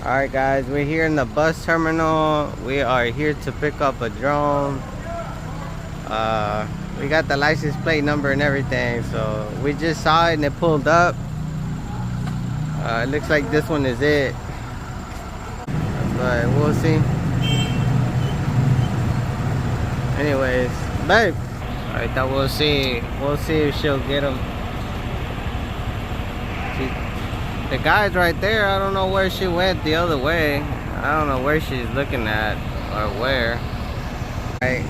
Alright guys, we're here in the bus terminal. We are here to pick up a drone. We got the license plate number and everything, so we just saw it and it pulled up. It looks like this one is it, but we'll see. Anyways, babe. Alright, that we'll see. We'll see if she'll get him. The guy's right there. I don't know where she went the other way. I don't know where she's looking at or where. Alright,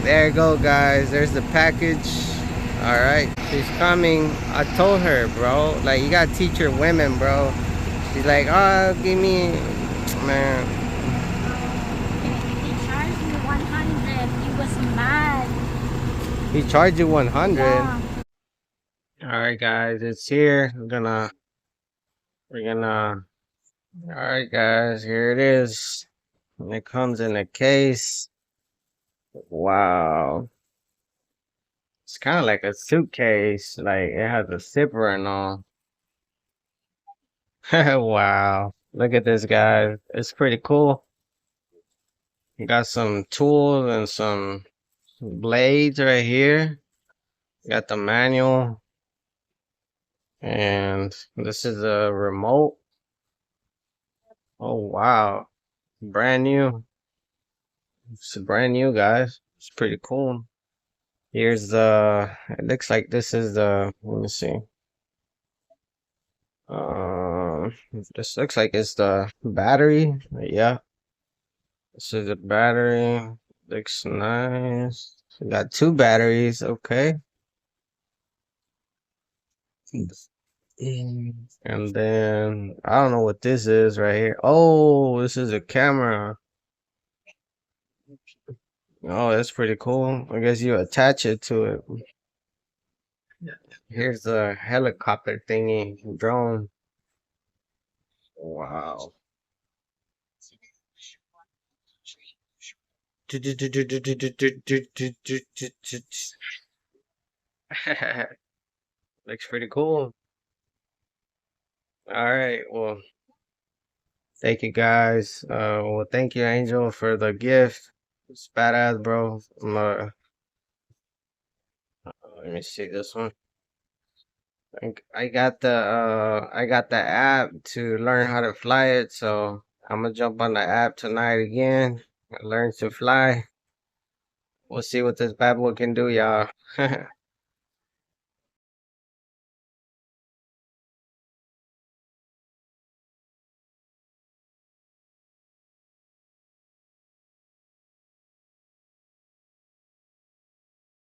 there you go, guys. There's the package. Alright, she's coming. I told her, bro, like, you gotta teach your women, bro. She's like, oh, give me, man. He charged me 100. He was mad. He charged you 100. Yeah. Alright, guys, it's here. Alright, guys, here it is. And it comes in a case. Wow. It's kind of like a suitcase. Like, it has a zipper and all. Wow. Look at this, guys. It's pretty cool. You got some tools and some blades right here. You got the manual. And this is a remote. Oh, wow. Brand new. It's brand new, guys. It's pretty cool. Here's the, it looks like this is the, let me see. This looks like it's the battery. Yeah. This is the battery. Looks nice. We got two batteries, okay. And then, I don't know what this is right here. Oh, this is a camera. Oh, that's pretty cool. I guess you attach it to it. Here's the helicopter thingy, drone. Wow. Looks pretty cool. Alright, well, thank you guys. Well, thank you, Angel, for the gift. It's badass, bro. Let me see this one. I got the app to learn how to fly it, so I'm gonna jump on the app tonight again and learn to fly. We'll see what this bad boy can do, y'all.